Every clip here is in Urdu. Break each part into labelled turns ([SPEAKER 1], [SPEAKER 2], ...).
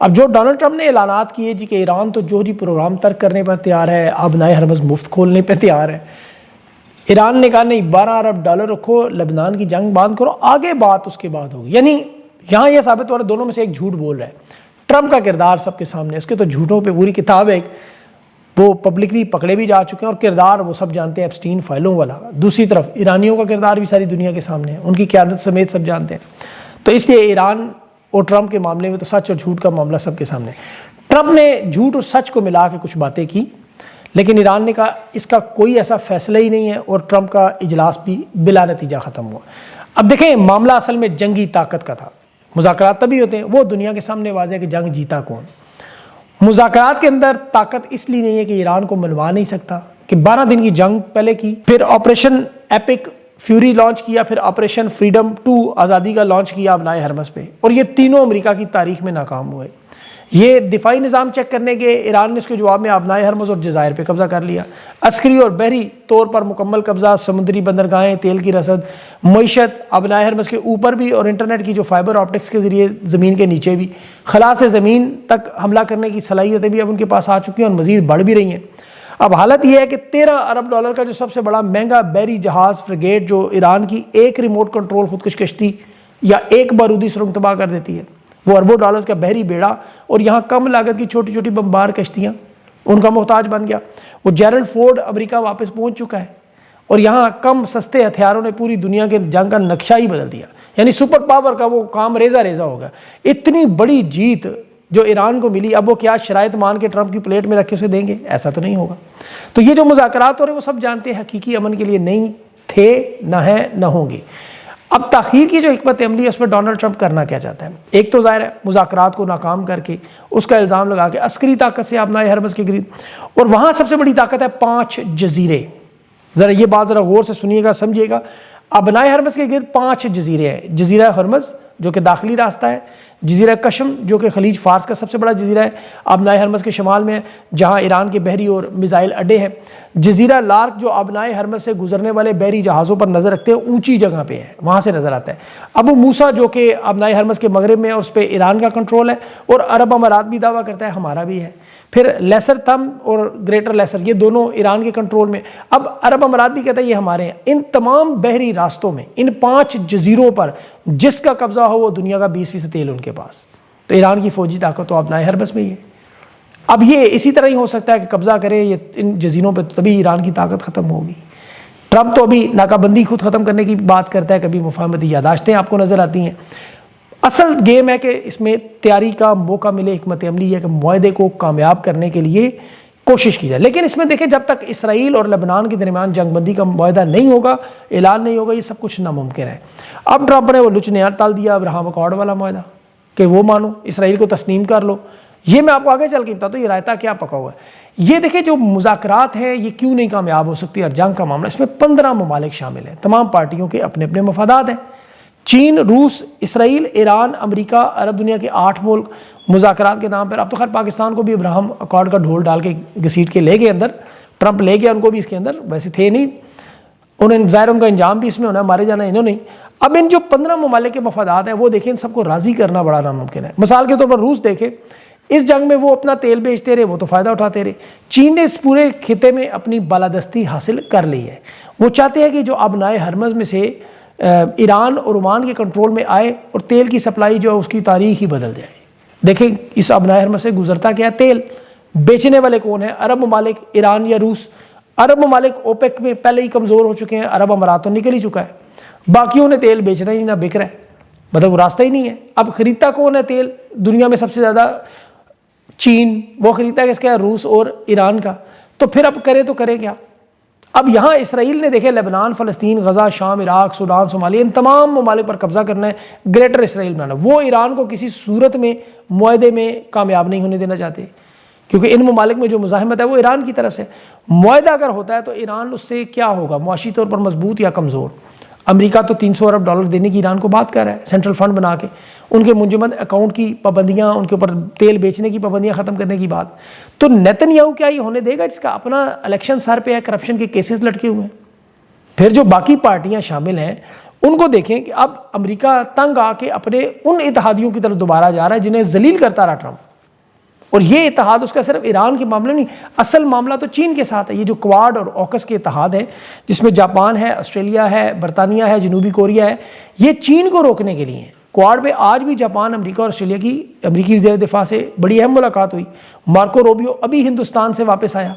[SPEAKER 1] اب جو ڈونلڈ ٹرمپ نے اعلانات کیے جی کہ ایران تو جوہری پروگرام ترک کرنے پر تیار ہے، آبنائے ہرمز مفت کھولنے پہ تیار ہے، ایران نے کہا نہیں $12 ارب رکھو، لبنان کی جنگ بند کرو، آگے بات اس کے بعد ہوگی. یعنی یہاں یہ ثابت ہو رہا ہے دونوں میں سے ایک جھوٹ بول رہا ہے. ٹرمپ کا کردار سب کے سامنے، اس کے تو جھوٹوں پہ پوری کتاب ہے، وہ پبلکلی پکڑے بھی جا چکے ہیں اور کردار وہ سب جانتے ہیں ایپسٹین فائلوں والا. دوسری طرف ایرانیوں کا کردار بھی ساری دنیا کے سامنے ہے، ان کی قیادت سمیت سب جانتے ہیں. تو اس لیے ایران اور ٹرمپ کے معاملے میں تو سچ اور جھوٹ کا معاملہ سب کے سامنے. ٹرمپ نے جھوٹ اور سچ کو ملا کے کچھ باتیں کی، لیکن ایران نے کہا اس کا کوئی ایسا فیصلہ ہی نہیں ہے، اور ٹرمپ کا اجلاس بھی بلا نتیجہ ختم ہوا. اب دیکھیں معاملہ اصل میں جنگی طاقت کا تھا. مذاکرات تبھی ہوتے ہیں، وہ دنیا کے سامنے واضح ہے کہ جنگ جیتا کون. مذاکرات کے اندر طاقت اس لیے نہیں ہے کہ ایران کو منوا نہیں سکتا کہ 12 دن کی جنگ پہلے کی، پھر آپریشن ایپک فیوری لانچ کیا، پھر آپریشن فریڈم 2 آزادی کا لانچ کیا آبنائے ہرمز پہ، اور یہ تینوں امریکہ کی تاریخ میں ناکام ہوئے. یہ دفاعی نظام چیک کرنے کے ایران نے اس کے جواب میں آبنائے ہرمز اور جزائر پہ قبضہ کر لیا. عسکری اور بحری طور پر مکمل قبضہ، سمندری بندرگاہیں، تیل کی رسد، معیشت آبنائے ہرمز کے اوپر بھی، اور انٹرنیٹ کی جو فائبر آپٹکس کے ذریعے زمین کے نیچے بھی، خلا سے زمین تک حملہ کرنے کی صلاحیتیں بھی اب ان کے پاس آ چکی ہیں اور مزید بڑھ بھی رہی ہیں. اب حالت یہ ہے کہ $13 ارب کا جو سب سے بڑا مہنگا بحری جہاز فریگیٹ، جو ایران کی ایک ریموٹ کنٹرول خودکش کشتی یا ایک بارودی سرنگ تباہ کر دیتی ہے، وہ اربوں ڈالرز کا بحری بیڑا، اور یہاں کم لاگت کی چھوٹی چھوٹی بمبار کشتیاں ان کا محتاج بن گیا. وہ جیرلڈ فورڈ امریکہ واپس پہنچ چکا ہے، اور یہاں کم سستے ہتھیاروں نے پوری دنیا کے جنگ کا نقشہ ہی بدل دیا. یعنی سپر پاور کا وہ کام ریزہ ریزہ ہو گیا. اتنی بڑی جیت جو ایران کو ملی، اب وہ کیا شرائط مان کے ٹرمپ کی پلیٹ میں رکھ کے اسے دیں گے؟ ایسا تو نہیں ہوگا. تو یہ جو مذاکرات ہو رہے ہیں وہ سب جانتے ہیں حقیقی امن کے لیے نہیں تھے، نہ ہیں، نہ ہوں گے. اب تاخیر کی جو حکمت عملی ہے اس میں ڈونلڈ ٹرمپ کرنا کیا چاہتا ہے؟ ایک تو ظاہر ہے مذاکرات کو ناکام کر کے اس کا الزام لگا کے عسکری طاقت سے آبنائے ہرمز کے گرد، اور وہاں سب سے بڑی طاقت ہے 5 جزیرے. ذرا یہ بات ذرا غور سے سنیے گا، سمجھیے گا. آبنائے ہرمز کے گرد 5 جزیرے ہیں. جزیرہ ہرمز جو کہ داخلی راستہ ہے، جزیرہ کشم جو کہ خلیج فارس کا سب سے بڑا جزیرہ ہے، آبنائے ہرمز کے شمال میں جہاں ایران کے بحری اور میزائل اڈے ہیں. جزیرہ لارک جو آبنائے ہرمز سے گزرنے والے بحری جہازوں پر نظر رکھتے ہیں، اونچی جگہ پہ ہے، وہاں سے نظر آتا ہے. ابو موسیٰ جو کہ آبنائے ہرمز کے مغرب میں، اور اس پہ ایران کا کنٹرول ہے، اور عرب امارات بھی دعویٰ کرتا ہے ہمارا بھی ہے. پھر لیسر تھم اور گریٹر لیسر، یہ دونوں ایران کے کنٹرول میں. اب عرب امارات بھی کہتا ہے یہ ہمارے ہیں. ان تمام بحری راستوں میں، ان 5 جزیروں پر جس کا قبضہ ہو وہ دنیا کا 20% تیل ان کے پاس. تو ایران کی فوجی طاقت تو آبنائے ہرمز میں ہی ہے. اب یہ اسی طرح ہی ہو سکتا ہے کہ قبضہ کرے یہ ان جزیروں پہ، تبھی ایران کی طاقت ختم ہوگی. ٹرمپ تو ابھی ناکہ بندی خود ختم کرنے کی بات کرتا ہے، کبھی مفاہمتی یادداشتیں آپ کو نظر آتی ہیں. اصل گیم ہے کہ اس میں تیاری کا موقع ملے. حکمت عملی ہے کہ معاہدے کو کامیاب کرنے کے لیے کوشش کی جائے. لیکن اس میں دیکھیں جب تک اسرائیل اور لبنان کے درمیان جنگ بندی کا معاہدہ نہیں ہوگا، اعلان نہیں ہوگا، یہ سب کچھ ناممکن ہے. اب ٹرمپ نے وہ لچ نیا ٹال دیا ابراہم اکارڈ والا معاہدہ کہ وہ مانو، اسرائیل کو تسلیم کر لو. یہ میں آپ کو آگے چل کے بتاتا ہوں یہ رائتا کیا پکا ہوا ہے. یہ دیکھیں جو مذاکرات ہیں یہ کیوں نہیں کامیاب ہو سکتی، اور جنگ کا معاملہ اس میں 15 ممالک شامل ہیں. تمام پارٹیوں کے اپنے اپنے مفادات ہیں. چین، روس، اسرائیل، ایران، امریکہ، عرب دنیا کے 8 ملک مذاکرات کے نام پر. اب تو خیر پاکستان کو بھی ابراہم اکارڈ کا ڈھول ڈال کے گھسیٹ کے لے گئے اندر. ٹرمپ لے گیا ان کو بھی اس کے اندر، ویسے تھے نہیں. انہیں ظاہر ان کا انجام بھی اس میں ہونا ہے، مارے جانا انہوں نے. اب ان جو 15 ممالک کے مفادات ہیں وہ دیکھیں ان سب کو راضی کرنا بڑا ناممکن ہے. مثال کے طور پر روس دیکھیں، اس جنگ میں وہ اپنا تیل بیچتے رہے، وہ تو فائدہ اٹھاتے رہے. چین نے اس پورے خطے میں اپنی بالادستی حاصل کر لی ہے. وہ چاہتے ہیں کہ جو آبنائے ہرمز میں سے ایران اور عمان کے کنٹرول میں آئے اور تیل کی سپلائی جو ہے اس کی تاریخ ہی بدل جائے. دیکھیں اس آبنائے ہرمز سے گزرتا کیا تیل، بیچنے والے کون ہیں؟ عرب ممالک، ایران یا روس. عرب ممالک اوپیک میں پہلے ہی کمزور ہو چکے ہیں، عرب امارات تو نکل ہی چکا ہے. باقیوں نے تیل بیچنا ہی نہ بک رہا ہے، مطلب وہ راستہ ہی نہیں ہے. اب خریدتا کون ہے تیل دنیا میں سب سے زیادہ؟ چین. وہ خریدتا ہے کس کا؟ روس اور ایران کا. تو پھر اب کرے تو کرے کیا؟ اب یہاں اسرائیل نے دیکھے لبنان، فلسطین، غزہ، شام، عراق، سوڈان، صومالیہ، ان تمام ممالک پر قبضہ کرنا ہے، گریٹر اسرائیل بنانا. وہ ایران کو کسی صورت میں معاہدے میں کامیاب نہیں ہونے دینا چاہتے، کیونکہ ان ممالک میں جو مزاحمت ہے وہ ایران کی طرف سے. معاہدہ اگر ہوتا ہے تو ایران اس سے کیا ہوگا؟ معاشی طور پر مضبوط یا کمزور؟ امریکہ تو $300 ارب دینے کی ایران کو بات کر رہا ہے، سینٹرل فنڈ بنا کے. ان کے منجمد اکاؤنٹ کی پابندیاں، ان کے اوپر تیل بیچنے کی پابندیاں ختم کرنے کی بات. تو نیتن یاہو کیا یہ ہونے دے گا جس کا اپنا الیکشن سر پہ ہے، کرپشن کے کیسز لٹکے ہوئے ہیں؟ پھر جو باقی پارٹیاں شامل ہیں ان کو دیکھیں کہ اب امریکہ تنگ آ کے اپنے ان اتحادیوں کی طرف دوبارہ جا رہا ہے جنہیں ذلیل کرتا رہا ٹرمپ. اور یہ اتحاد اس کا صرف ایران کے معاملے نہیں، اصل معاملہ تو چین کے ساتھ ہے۔ یہ جو کوارڈ اور اوکس کے اتحاد ہے جس میں جاپان ہے، آسٹریلیا ہے، برطانیہ ہے، جنوبی کوریا ہے، یہ چین کو روکنے کے لیے ہیں۔ کوارڈ پہ آج بھی جاپان، امریکہ اور آسٹریلیا کی امریکی وزیر دفاع سے بڑی اہم ملاقات ہوئی۔ مارکو روبیو ابھی ہندوستان سے واپس آیا،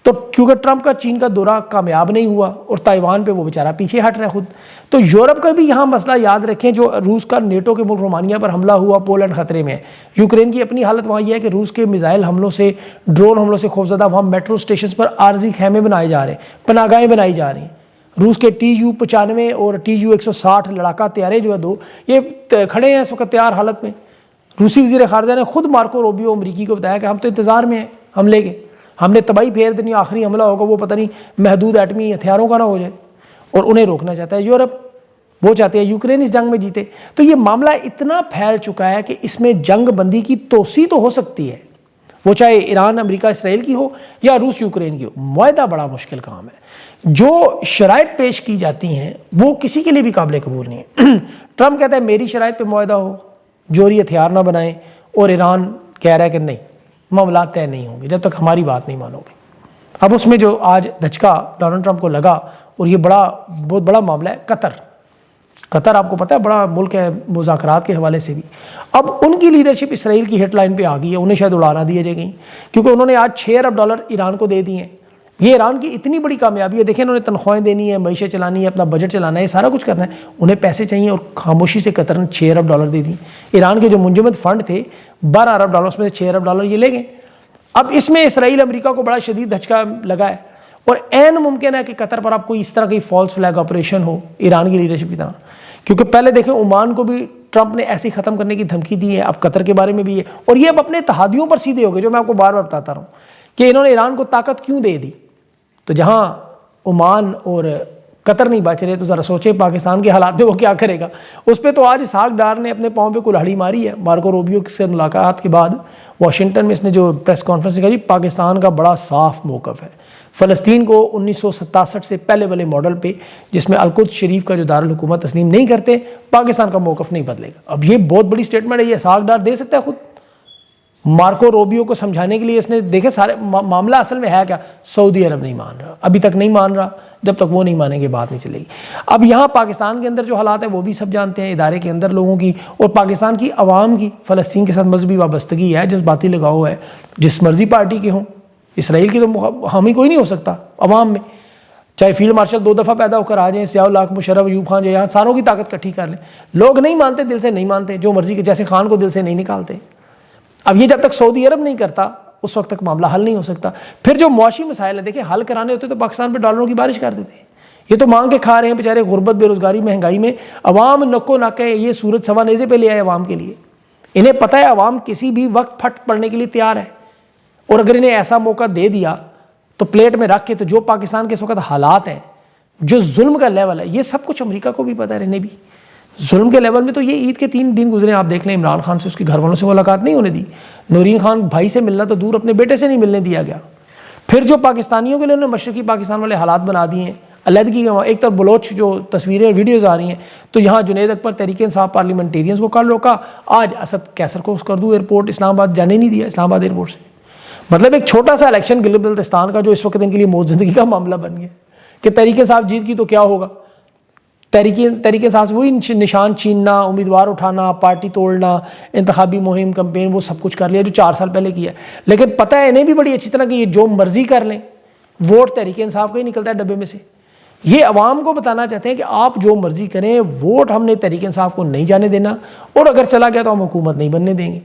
[SPEAKER 1] تو کیونکہ ٹرمپ کا چین کا دورہ کامیاب نہیں ہوا اور تائیوان پہ وہ بیچارہ پیچھے ہٹ رہا ہے خود۔ تو یورپ کا بھی یہاں مسئلہ یاد رکھیں، جو روس کا نیٹو کے ملک رومانیہ پر حملہ ہوا، پولینڈ خطرے میں ہے۔ یوکرین کی اپنی حالت وہاں یہ ہے کہ روس کے میزائل حملوں سے، ڈرون حملوں سے خوفزدہ وہاں میٹرو سٹیشنز پر عارضی خیمے بنائے جا رہے ہیں، پناہ گاہیں بنائی جا رہی ہیں۔ روس کے TU-95 اور TU-160 لڑاکا طیارے جو ہے دو، یہ کھڑے ہیں اس وقت تیار حالت میں۔ روسی وزیر خارجہ نے خود مارکو روبیو امریکی کو بتایا کہ ہم تو انتظار میں ہیں حملے کے، ہم نے تباہی پھیر دینی، آخری حملہ ہوگا وہ پتہ نہیں محدود ایٹمی ہتھیاروں کا نہ ہو جائے، اور انہیں روکنا چاہتا ہے یورپ، وہ چاہتے ہیں یوکرین اس جنگ میں جیتے۔ تو یہ معاملہ اتنا پھیل چکا ہے کہ اس میں جنگ بندی کی توسیع تو ہو سکتی ہے، وہ چاہے ایران امریکہ اسرائیل کی ہو یا روس یوکرین کی ہو، معاہدہ بڑا مشکل کام ہے۔ جو شرائط پیش کی جاتی ہیں وہ کسی کے لیے بھی قابل قبول نہیں ہے۔ ٹرمپ کہتا ہے میری شرائط پہ معاہدہ ہو، جوہری ہتھیار نہ بنائیں، اور ایران کہہ رہا ہے کہ نہیں، معاملات طے نہیں ہوں گے جب تک ہماری بات نہیں مانو گے۔ اب اس میں جو آج دھچکا ڈونلڈ ٹرمپ کو لگا، اور یہ بہت بڑا معاملہ ہے قطر آپ کو پتہ ہے بڑا ملک ہے مذاکرات کے حوالے سے بھی۔ اب ان کی لیڈرشپ اسرائیل کی ہٹ لائن پہ آ گئی ہے، انہیں شاید اڑا نہ دیے جائے گئی، کیونکہ انہوں نے آج $6 ارب ایران کو دے دیے ہیں۔ یہ ایران کی اتنی بڑی کامیابی ہے، دیکھیں انہوں نے تنخواہیں دینی ہے، معیشت چلانی ہے، اپنا بجٹ چلانا ہے، یہ سارا کچھ کرنا ہے، انہیں پیسے چاہیے، اور خاموشی سے قطر نے $6 ارب دے دی۔ ایران کے جو منجمد فنڈ تھے $12 ارب، اس میں سے $6 ارب یہ لے گئے۔ اب اس میں اسرائیل امریکہ کو بڑا شدید دھچکا لگا ہے، اور عین ممکن ہے کہ قطر پر اب کوئی اس طرح کی فالس فلیگ آپریشن ہو ایران کی لیڈرشپ کی طرح، کیونکہ پہلے دیکھیں عمان کو بھی ٹرمپ نے ایسے ختم کرنے کی دھمکی دی ہے، اب قطر کے بارے میں بھی ہے، اور یہ اب اپنے اتحادیوں پر سیدھے ہو گئے، جو میں آپ کو بار بار بتاتا رہا ہوں کہ انہوں نے ایران کو طاقت کیوں دے دی۔ تو جہاں عمان اور قطر نہیں بچ رہے، تو ذرا سوچیں پاکستان کے حالات میں وہ کیا کرے گا۔ اس پہ تو آج اسحاق ڈار نے اپنے پاؤں پہ کلہاڑی ماری ہے، مارکو روبیو سے ملاقات کے بعد واشنگٹن میں اس نے جو پریس کانفرنس کہا، جی پاکستان کا بڑا صاف موقف ہے، فلسطین کو 1967 سے پہلے والے ماڈل پہ جس میں القدس شریف کا جو دارالحکومت تسلیم نہیں کرتے، پاکستان کا موقف نہیں بدلے گا۔ اب یہ بہت بڑی سٹیٹمنٹ ہے، یہ اسحاق ڈار دے سکتا ہے خود مارکو روبیو کو سمجھانے کے لیے۔ اس نے دیکھے سارے معاملہ اصل میں ہے کیا، سعودی عرب نہیں مان رہا، ابھی تک نہیں مان رہا، جب تک وہ نہیں مانیں گے بات نہیں چلے گی۔ اب یہاں پاکستان کے اندر جو حالات ہیں وہ بھی سب جانتے ہیں، ادارے کے اندر لوگوں کی اور پاکستان کی عوام کی فلسطین کے ساتھ مذہبی وابستگی ہے، جذباتی لگاؤ ہے، جس مرضی پارٹی کے ہوں۔ اسرائیل کی تو حامی کوئی نہیں ہو سکتا عوام میں، چاہے فیلڈ مارشل 2 دفعہ پیدا ہو کر آ جائیں، ضیاء الحق، مشرف، ایوب خان، جو یہاں ساروں کی طاقت اکٹھی کر لیں، لوگ نہیں مانتے، دل سے نہیں مانتے، جو مرضی کے، جیسے خان کو دل سے نہیں نکالتے۔ اب یہ جب تک سعودی عرب نہیں کرتا اس وقت تک معاملہ حل نہیں ہو سکتا۔ پھر جو معاشی مسائل ہیں، دیکھیں حل کرانے ہوتے تو پاکستان پہ ڈالروں کی بارش کر دیتے ہیں، یہ تو مانگ کے کھا رہے ہیں بیچارے، غربت، بے روزگاری، مہنگائی میں عوام نکو نک ہے، یہ سورج سوا نیزے پہ لے آئے عوام کے لیے۔ انہیں پتہ ہے عوام کسی بھی وقت پھٹ پڑنے کے لیے تیار ہے، اور اگر انہیں ایسا موقع دے دیا تو پلیٹ میں رکھ کے، تو جو پاکستان کے اس وقت حالات ہیں، جو ظلم کا لیول ہے، یہ سب کچھ امریکہ کو بھی پتہ ہے، انہیں بھی ظلم کے لیول میں تو یہ عید کے 3 دن گزرے، آپ دیکھ لیں عمران خان سے اس کے گھر والوں سے ملاقات نہیں ہونے دی، نورین خان بھائی سے ملنا تو دور، اپنے بیٹے سے نہیں ملنے دیا گیا۔ پھر جو پاکستانیوں کے لیے انہوں نے مشرقی پاکستان والے حالات بنا دیے ہیں، علیحدگی کا، ایک طرف بلوچ جو تصویریں اور ویڈیوز آ رہی ہیں، تو یہاں جنید اکبر تحریک انصاف پارلیمنٹیرینز کو کل روکا، آج اسد کیسر کو اسکردو ایئرپورٹ اسلام آباد جانے نہیں دیا، اسلام آباد ایئرپورٹ سے۔ مطلب ایک چھوٹا سا الیکشن گلگت بلتستان کا جو اس وقت ان کے لیے موت زندگی کا معاملہ بن گیا کہ تحریک انصاف جیت کی تو کیا ہوگا، تحریک انصاف سے وہی نشان چھیننا، امیدوار اٹھانا، پارٹی توڑنا، انتخابی مہم، کمپین، وہ سب کچھ کر لیا جو 4 سال پہلے کیا ہے۔ لیکن پتہ ہے انہیں بھی بڑی اچھی طرح کہ یہ جو مرضی کر لیں، ووٹ تحریک انصاف کا ہی نکلتا ہے ڈبے میں سے۔ یہ عوام کو بتانا چاہتے ہیں کہ آپ جو مرضی کریں، ووٹ ہم نے تحریک انصاف کو نہیں جانے دینا، اور اگر چلا گیا تو ہم حکومت نہیں بننے دیں گے۔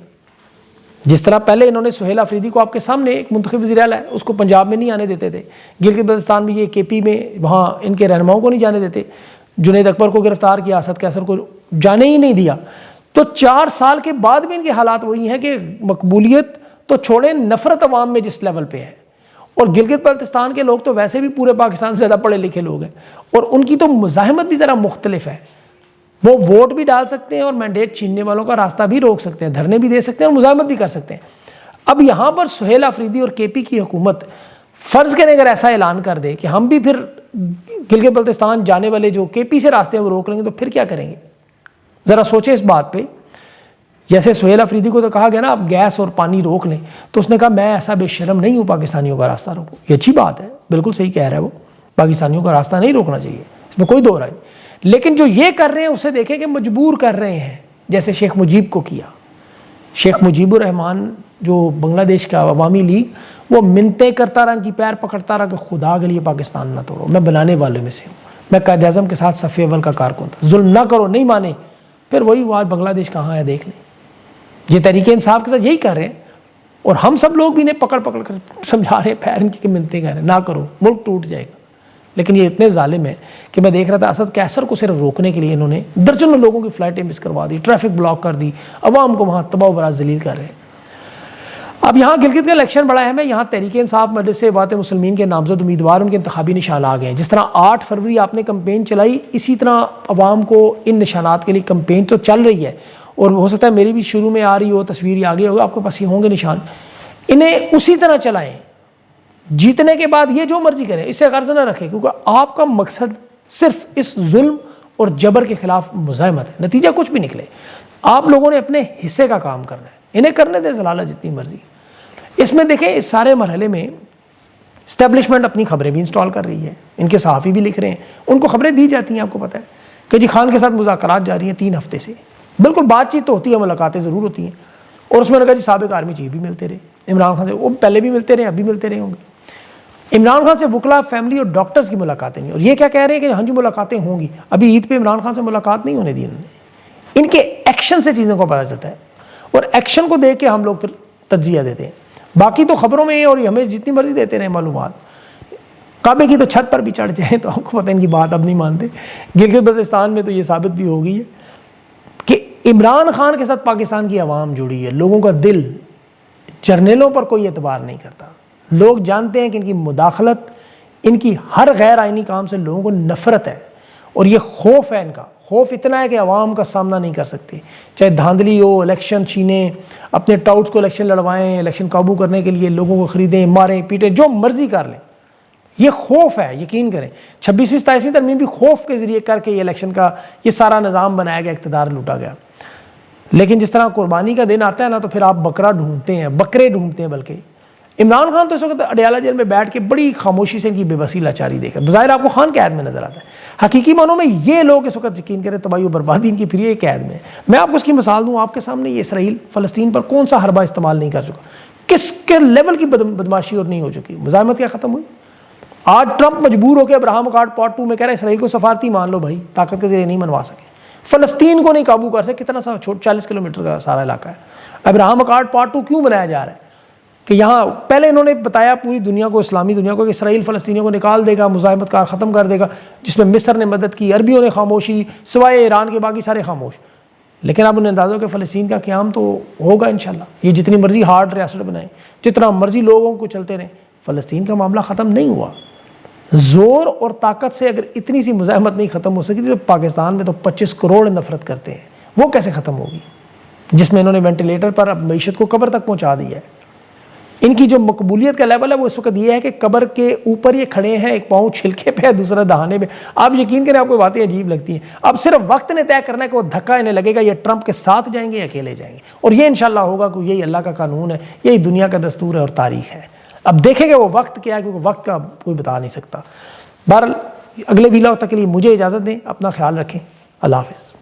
[SPEAKER 1] جس طرح پہلے انہوں نے سہیل آفریدی کو آپ کے سامنے، ایک منتخب وزیر اعلیٰ ہے، اس کو پنجاب میں نہیں آنے دیتے تھے، گلگت بلتستان میں یہ KP میں وہاں ان کے رہنماؤں کو نہیں جانے دیتے، جنید اکبر کو گرفتار کیا، اسد کیسر کو جانے ہی نہیں دیا۔ تو 4 سال کے بعد بھی ان کے حالات وہی ہیں کہ مقبولیت تو چھوڑیں، نفرت عوام میں جس لیول پہ ہے، اور گلگت بلتستان کے لوگ تو ویسے بھی پورے پاکستان سے زیادہ پڑھے لکھے لوگ ہیں، اور ان کی تو مزاحمت بھی ذرا مختلف ہے، وہ ووٹ بھی ڈال سکتے ہیں اور مینڈیٹ چھیننے والوں کا راستہ بھی روک سکتے ہیں، دھرنے بھی دے سکتے ہیں اور مزاحمت بھی کر سکتے ہیں۔ اب یہاں پر سہیل آفریدی اور KP کی حکومت فرض کریں اگر ایسا اعلان کر دے کہ ہم بھی پھر گلگت بلتستان جانے والے جو KP سے راستے ہیں وہ روک لیں گے، تو پھر کیا کریں گے؟ ذرا سوچیں اس بات پہ جیسے سہیل افریدی کو تو کہا گیا نا آپ گیس اور پانی روک لیں، تو اس نے کہا میں ایسا بے شرم نہیں ہوں پاکستانیوں کا راستہ روکوں. یہ اچھی بات ہے، بالکل صحیح کہہ رہا ہے وہ، پاکستانیوں کا راستہ نہیں روکنا چاہیے، اس میں کوئی دو رائے نہیں. لیکن جو یہ کر رہے ہیں اسے دیکھیں کہ مجبور کر رہے ہیں، جیسے شیخ مجیب کو کیا. شیخ مجیب الرحمان جو بنگلہ دیش کا عوامی لیگ، وہ منتیں کرتا رہا، ان کی پیر پکڑتا رہا کہ خدا کے لیے پاکستان نہ توڑو، میں بنانے والوں میں سے ہوں، میں قائد اعظم کے ساتھ صف اول کا کارکن تھا، ظلم نہ کرو، نہیں مانے. پھر وہی وہ آج بنگلہ دیش کہاں ہے دیکھ لیں. یہ تحریک انصاف کے ساتھ یہی کر رہے ہیں، اور ہم سب لوگ بھی انہیں پکڑ پکڑ کر سمجھا رہے ہیں، پیر ان کی منتیں کر رہے ہیں نہ کرو، ملک ٹوٹ جائے گا. لیکن یہ اتنے ظالم ہیں کہ میں دیکھ رہا تھا اسد کیسر کو صرف روکنے کے لیے انہوں نے درجنوں لوگوں کی فلائٹیں مس کروا دی، ٹریفک بلاک کر دی، عوام کو وہاں تباہ و برباد ذلیل کر رہے ہیں. اب یہاں گلگت کا الیکشن بڑا اہم ہے. یہاں تحریک انصاف مجلس اتحاد مسلمین کے نامزد امیدوار ان کے انتخابی نشان آ گئے ہیں. جس طرح 8 فروری آپ نے کمپین چلائی، اسی طرح عوام کو ان نشانات کے لیے کمپین تو چل رہی ہے، اور ہو سکتا ہے میری بھی شروع میں آ رہی ہو، تصویر آگے ہوگا، آپ کے پاس یہ ہوں گے نشان. انہیں اسی طرح چلائیں. جیتنے کے بعد یہ جو مرضی کریں، اس سے غرض نہ رکھیں، کیونکہ آپ کا مقصد صرف اس ظلم اور جبر کے خلاف مزاحمت ہے. نتیجہ کچھ بھی نکلے، آپ لوگوں نے اپنے حصے کا کام کرنا ہے. انہیں کرنے دیں زلالہ جتنی مرضی. اس میں دیکھیں اس سارے مرحلے میں اسٹیبلشمنٹ اپنی خبریں بھی انسٹال کر رہی ہے، ان کے صحافی بھی لکھ رہے ہیں، ان کو خبریں دی جاتی ہیں. آپ کو پتہ ہے کہ جی خان کے ساتھ مذاکرات جاری ہیں 3 ہفتے سے، بالکل بات چیت تو ہوتی ہے، ملاقاتیں ضرور ہوتی ہیں، اور اس میں نے کہا جی سابق آرمی چیف بھی ملتے رہے عمران خان سے، وہ پہلے بھی ملتے رہے، اب بھی ملتے رہے ہوں گے. عمران خان سے وکلا، فیملی اور ڈاکٹرز کی ملاقاتیں نہیں، اور یہ کیا کہہ رہے ہیں کہ ہاں جی ملاقاتیں ہوں گی. ابھی عید پہ عمران خان سے ملاقات نہیں ہونے دی انہوں نے. ان کے ایکشن سے چیزوں کو پتہ چلتا ہے، اور ایکشن کو دیکھ کے ہم لوگ پھر تجزیہ دیتے ہیں. باقی تو خبروں میں اور ہمیں جتنی مرضی دیتے رہے معلومات، کعبے کی تو چھت پر بھی چڑھ جائیں تو آپ کو پتہ ان کی بات اب نہیں مانتے. گلگت بلتستان میں تو یہ ثابت بھی ہو گئی ہے کہ عمران خان کے ساتھ پاکستان کی عوام جڑی ہے. لوگوں کا دل جرنیلوں پر کوئی اعتبار نہیں کرتا. لوگ جانتے ہیں کہ ان کی مداخلت، ان کی ہر غیر آئینی کام سے لوگوں کو نفرت ہے، اور یہ خوف ہے. ان کا خوف اتنا ہے کہ عوام کا سامنا نہیں کر سکتے، چاہے دھاندلی ہو، الیکشن چھینیں، اپنے ٹاؤٹس کو الیکشن لڑوائیں، الیکشن قابو کرنے کے لیے لوگوں کو خریدیں، ماریں پیٹیں، جو مرضی کر لیں. یہ خوف ہے، یقین کریں. 26ویں 27ویں ترمیم بھی خوف کے ذریعے کر کے یہ الیکشن کا یہ سارا نظام بنایا گیا، اقتدار لوٹا گیا. لیکن جس طرح قربانی کا دن آتا ہے نا، تو پھر آپ بکرا ڈھونڈتے ہیں، بکرے ڈھونڈتے ہیں. بلکہ عمران خان تو اس وقت اڈیالہ جیل میں بیٹھ کے بڑی خاموشی سے ان کی بے بسی لاچاری دیکھ رہے. بظاہر آپ کو خان قید میں نظر آتا ہے، حقیقی معنوں میں یہ لوگ اس وقت یقین کریں تباہی و بربادی ان کی پھر یہ قید میں. میں آپ کو اس کی مثال دوں آپ کے سامنے، یہ اسرائیل فلسطین پر کون سا حربہ استعمال نہیں کر چکا، کس کے لیول کی بدماشی اور نہیں ہو چکی. مزاحمت کیا ختم ہوئی؟ آج ٹرمپ مجبور ہو کے ابراہم اکارڈ پارٹ 2 میں کہہ رہے ہیں اسرائیل کو سفارتی مان لو بھائی، طاقت کے ذریعے نہیں منوا سکے. فلسطین کو نہیں قابو کر سکے، کتنا سا 40 کلومیٹر کا سارا علاقہ ہے. ابراہم اکارڈ پارٹ 2 کیوں بنایا جا رہا ہے؟ کہ یہاں پہلے انہوں نے بتایا پوری دنیا کو، اسلامی دنیا کو، کہ اسرائیل فلسطینیوں کو نکال دے گا، مزاحمت کار ختم کر دے گا، جس میں مصر نے مدد کی، عربیوں نے خاموشی، سوائے ایران کے باقی سارے خاموش. لیکن اب انہیں اندازہ کہ فلسطین کا قیام تو ہوگا انشاءاللہ. یہ جتنی مرضی ہارڈ ریاست بنائیں، جتنا مرضی لوگوں کو چلتے رہیں، فلسطین کا معاملہ ختم نہیں ہوا. زور اور طاقت سے اگر اتنی سی مزاحمت نہیں ختم ہو سکی تو پاکستان میں تو 25 کروڑ نفرت کرتے ہیں، وہ کیسے ختم ہوگی؟ جس میں انہوں نے وینٹیلیٹر پر اب معیشت کو قبر تک پہنچا دیا ہے. ان کی جو مقبولیت کا لیول ہے وہ اس وقت یہ ہے کہ قبر کے اوپر یہ کھڑے ہیں، ایک پاؤں چھلکے پہ ہے، دوسرا دہانے پہ. آپ یقین کریں آپ کو باتیں عجیب لگتی ہیں. اب صرف وقت نے طے کرنا ہے کہ وہ دھکا انہیں لگے گا، یہ ٹرمپ کے ساتھ جائیں گے یا اکیلے جائیں گے. اور یہ انشاءاللہ ہوگا کہ یہی اللہ کا قانون ہے، یہی دنیا کا دستور ہے اور تاریخ ہے. اب دیکھیں گے وہ وقت کیا ہے، کیونکہ وقت کا کوئی بتا نہیں سکتا. بہرحال اگلے ویلاگ تک کے لیے مجھے اجازت دیں، اپنا خیال رکھیں. اللہ حافظ.